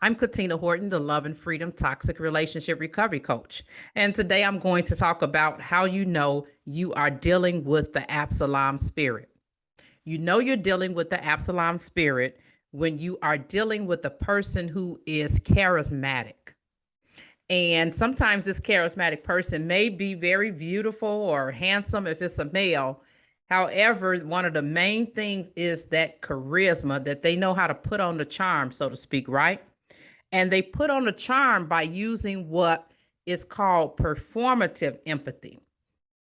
I'm Katina Horton, the Love and Freedom Toxic Relationship Recovery Coach. And today I'm going to talk about how you know you are dealing with the Absalom spirit. You know you're dealing with the Absalom spirit when you are dealing with a person who is charismatic. And sometimes this charismatic person may be very beautiful or handsome if it's a male. However, one of the main things is that charisma, that they know how to put on the charm, so to speak, right? And they put on the charm by using what is called performative empathy.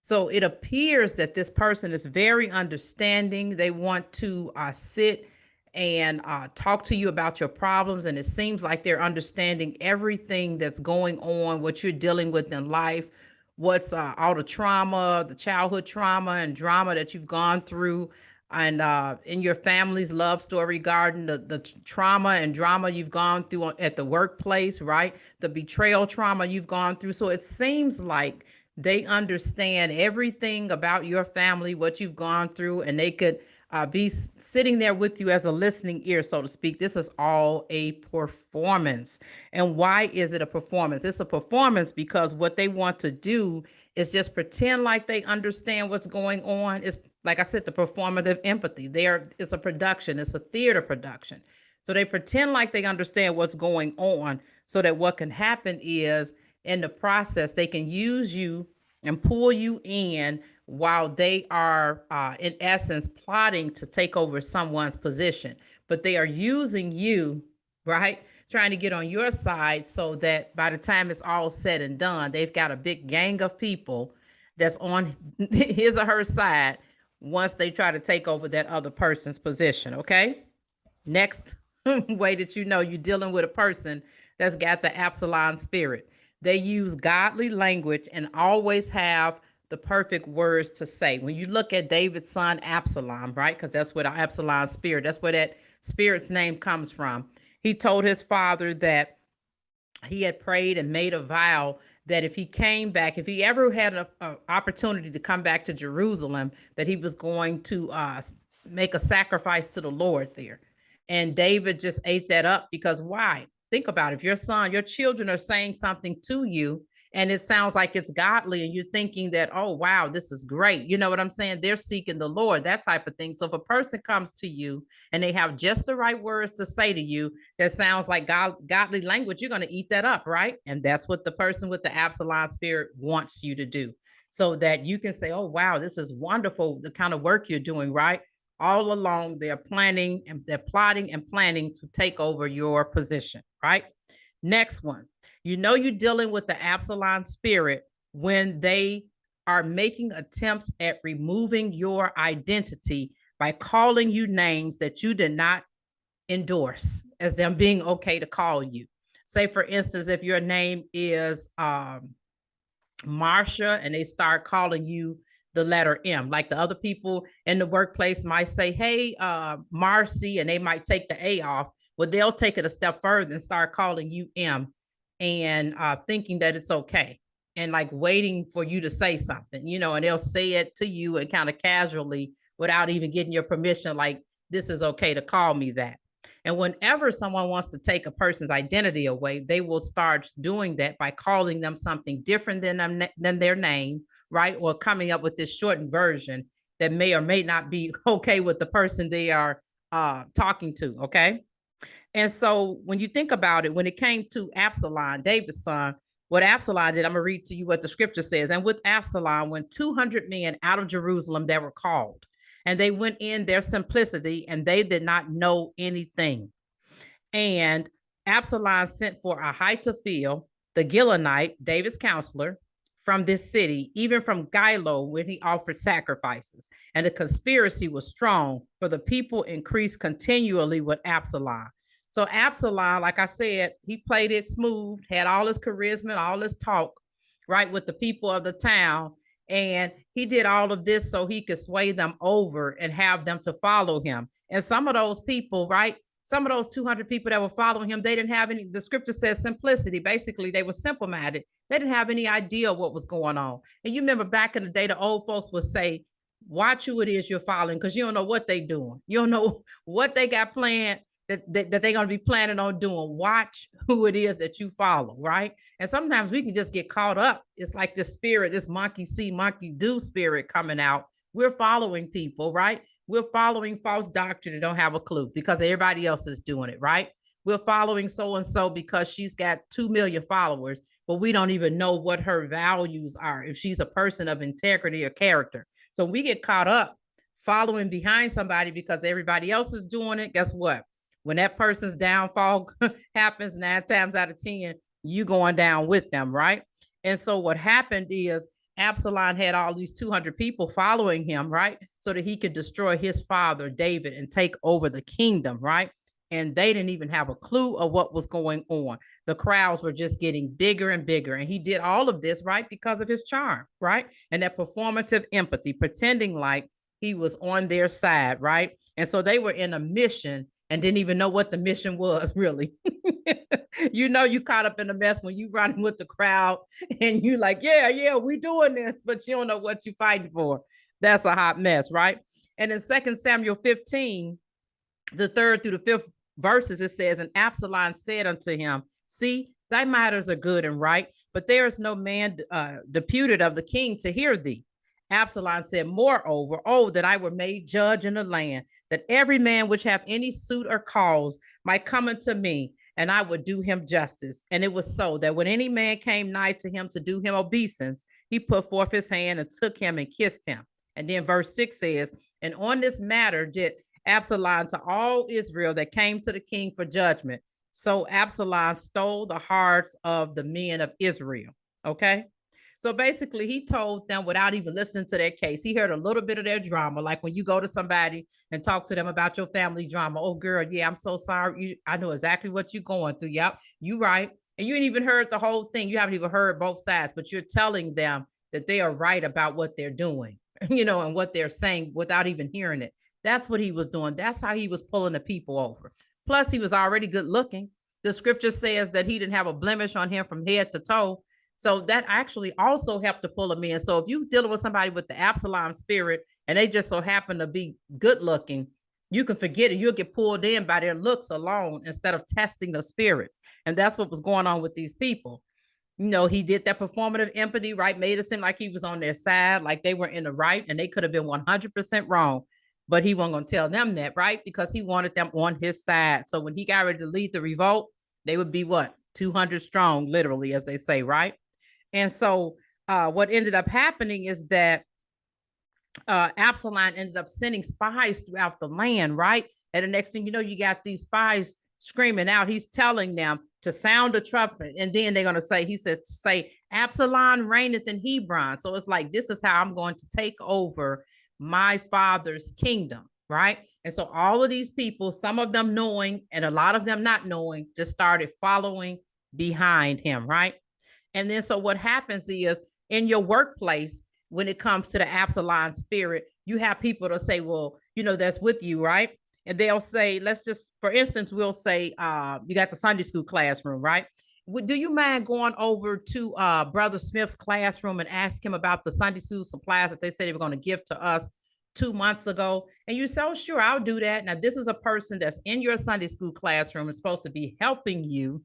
So it appears that this person is very understanding. They want to sit and talk to you about your problems. And it seems like they're understanding everything that's going on, what you're dealing with in life, what's all the trauma, the childhood trauma and drama that you've gone through, and in your family's love story regarding the trauma and drama you've gone through at the workplace, right? The betrayal trauma you've gone through. So it seems like they understand everything about your family, what you've gone through, and they could be sitting there with you as a listening ear, so to speak. This is all a performance. And why is it a performance? It's a performance because what they want to do is just pretend like they understand what's going on. It's like I said, the performative empathy. It's a production, it's a theater production. So they pretend like they understand what's going on so that what can happen is in the process, they can use you and pull you in while they are, in essence, plotting to take over someone's position. But they are using you, right? Trying to get on your side so that by the time it's all said and done, they've got a big gang of people that's on his or her side once they try to take over that other person's position. Okay. Next way that you know you're dealing with a person that's got the Absalom spirit. They use godly language and always have the perfect words to say. When you look at David's son Absalom, right? Because that's where the Absalom spirit, that's where that spirit's name comes from. He told his father that he had prayed and made a vow that if he came back, if he ever had an opportunity to come back to Jerusalem, that he was going to make a sacrifice to the Lord there. And David just ate that up because why? Think about it. If your son, your children are saying something to you and it sounds like it's godly and you're thinking that, oh, wow, this is great. You know what I'm saying? They're seeking the Lord, that type of thing. So if a person comes to you and they have just the right words to say to you that sounds like godly language, you're going to eat that up, right? And that's what the person with the Absalom spirit wants you to do so that you can say, oh, wow, this is wonderful, the kind of work you're doing, right? All along, they're planning and they're plotting and planning to take over your position, right? Next one, you know you're dealing with the Absalom spirit when they are making attempts at removing your identity by calling you names that you did not endorse as them being okay to call you. Say, for instance, if your name is Marsha and they start calling you the letter M, like the other people in the workplace might say, hey, Marcy, and they might take the A off. Well, they'll take it a step further and start calling you M and thinking that it's okay and like waiting for you to say something, you know, and they'll say it to you and kind of casually without even getting your permission, like, this is okay to call me that. And whenever someone wants to take a person's identity away, they will start doing that by calling them something different than their name, right? Or coming up with this shortened version that may or may not be okay with the person they are talking to, okay? And so when you think about it, when it came to Absalom, David's son, what Absalom did, I'm going to read to you what the scripture says. And with Absalom went 200 men out of Jerusalem that were called, and they went in their simplicity, and they did not know anything. And Absalom sent for Ahithophel, the Gilonite, David's counselor, from this city, even from Gilo, when he offered sacrifices. And the conspiracy was strong, for the people increased continually with Absalom. So Absalom, like I said, he played it smooth, had all his charisma, all his talk, right, with the people of the town. And he did all of this so he could sway them over and have them to follow him. And some of those people, right, some of those 200 people that were following him, they didn't have any, the scripture says simplicity. Basically, they were simple minded. They didn't have any idea what was going on. And you remember back in the day, the old folks would say, watch who it is you're following, because you don't know what they're doing. You don't know what they got planned. that they're going to be planning on doing. Watch who it is that you follow, right? And sometimes we can just get caught up. It's like this spirit, this monkey see, monkey do spirit coming out. We're following people, right? We're following false doctrine that don't have a clue because everybody else is doing it, right? We're following so-and-so because she's got 2 million followers, but we don't even know what her values are, if she's a person of integrity or character. So we get caught up following behind somebody because everybody else is doing it. Guess what? When that person's downfall happens 9 times out of 10, you going down with them, right? And so what happened is Absalom had all these 200 people following him, right? So that he could destroy his father, David, and take over the kingdom, right? And they didn't even have a clue of what was going on. The crowds were just getting bigger and bigger. And he did all of this, right, because of his charm, right? And that performative empathy, pretending like he was on their side, right? And so they were in a mission and didn't even know what the mission was, really. You know, you caught up in a mess when you running with the crowd and you like, yeah, we doing this, but you don't know what you're fighting for. That's a hot mess, right? And in 2 Samuel 15, the 3rd through the 5th verses, it says, and Absalom said unto him, see, thy matters are good and right, but there is no man deputed of the king to hear thee. Absalom said, moreover, oh, that I were made judge in the land, that every man which have any suit or cause might come unto me, and I would do him justice. And it was so that when any man came nigh to him to do him obeisance, he put forth his hand and took him and kissed him. And then verse 6 says, and on this matter did Absalom to all Israel that came to the king for judgment. So Absalom stole the hearts of the men of Israel. Okay. So basically, he told them without even listening to their case. He heard a little bit of their drama, like when you go to somebody and talk to them about your family drama. Oh, girl, yeah, I'm so sorry. I know exactly what you're going through. Yep, you right. And you ain't even heard the whole thing. You haven't even heard both sides, but you're telling them that they are right about what they're doing, and what they're saying without even hearing it. That's what he was doing. That's how he was pulling the people over. Plus, he was already good looking. The scripture says that he didn't have a blemish on him from head to toe. So that actually also helped to pull them in. So if you're dealing with somebody with the Absalom spirit and they just so happen to be good looking, you can forget it. You'll get pulled in by their looks alone instead of testing the spirit. And that's what was going on with these people. He did that performative empathy, right? Made it seem like he was on their side, like they were in the right, and they could have been 100% wrong. But he wasn't going to tell them that, right? Because he wanted them on his side. So when he got ready to lead the revolt, they would be what? 200 strong, literally, as they say, right? And so what ended up happening is that Absalom ended up sending spies throughout the land, right? And the next thing you know, you got these spies screaming out. He's telling them to sound the trumpet. And then they're going to say, he says to say, Absalom reigneth in Hebron. So it's like, this is how I'm going to take over my father's kingdom, right? And so all of these people, some of them knowing and a lot of them not knowing, just started following behind him, right? And then so what happens is in your workplace, when it comes to the Absalom spirit, you have people to say, well, that's with you, right? And they'll say, let's just, for instance, we'll say, you got the Sunday school classroom, right? Do you mind going over to Brother Smith's classroom and ask him about the Sunday school supplies that they said they were going to give to us 2 months ago? And you say, oh, sure, I'll do that. Now, this is a person that's in your Sunday school classroom and supposed to be helping you,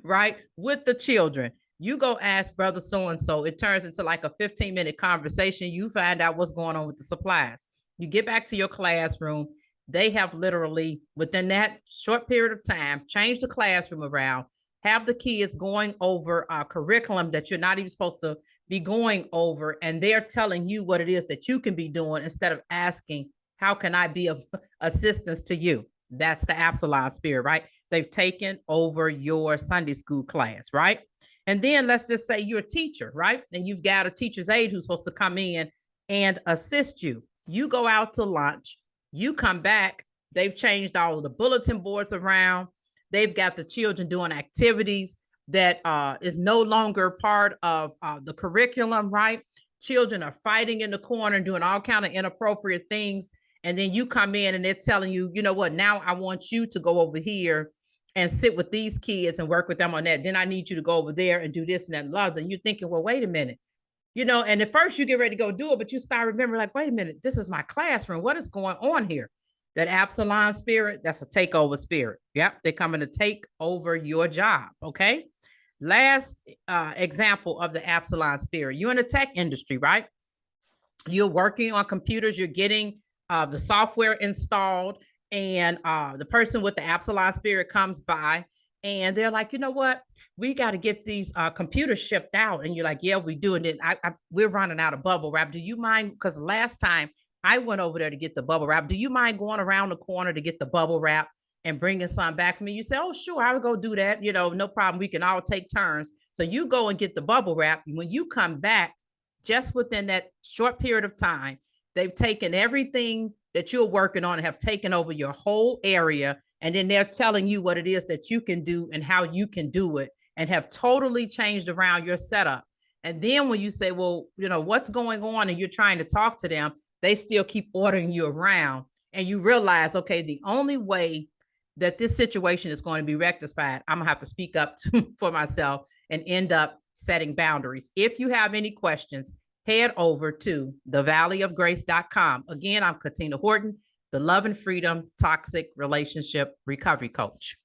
right, with the children. You go ask brother so-and-so. It turns into like a 15-minute conversation. You find out what's going on with the supplies. You get back to your classroom. They have literally, within that short period of time, changed the classroom around, have the kids going over a curriculum that you're not even supposed to be going over. And they're telling you what it is that you can be doing instead of asking, how can I be of assistance to you? That's the Absalom spirit, right? They've taken over your Sunday school class, right? And then let's just say you're a teacher, right? And you've got a teacher's aide who's supposed to come in and assist you. You go out to lunch, you come back, they've changed all of the bulletin boards around. They've got the children doing activities that is no longer part of the curriculum, right? Children are fighting in the corner and doing all kind of inappropriate things. And then you come in and they're telling you, you know what, now I want you to go over here and sit with these kids and work with them on that. Then I need you to go over there and do this and that and other. And you're thinking, well, wait a minute. And at first you get ready to go do it, but you start remembering like, wait a minute, this is my classroom. What is going on here? That Absalom spirit, that's a takeover spirit. Yep, they're coming to take over your job. Okay. Last example of the Absalom spirit. You're in the tech industry, right? You're working on computers, you're getting the software installed, and the person with the Absalom spirit comes by and they're like, you know what? We got to get these computers shipped out. And you're like, yeah, we doing it. We're running out of bubble wrap. Do you mind? Because last time I went over there to get the bubble wrap. Do you mind going around the corner to get the bubble wrap and bringing some back for me? You say, oh, sure, I would go do that. You know, no problem. We can all take turns. So you go and get the bubble wrap. When you come back, just within that short period of time, they've taken everything that you're working on and have taken over your whole area. And then they're telling you what it is that you can do and how you can do it, and have totally changed around your setup. And then when you say, well, you know, what's going on, and you're trying to talk to them, they still keep ordering you around. And you realize, okay, the only way that this situation is going to be rectified, I'm gonna have to speak up for myself and end up setting boundaries. If you have any questions, head over to thevalleyofgrace.com. Again, I'm Katina Horton, the Love and Freedom Toxic Relationship Recovery Coach.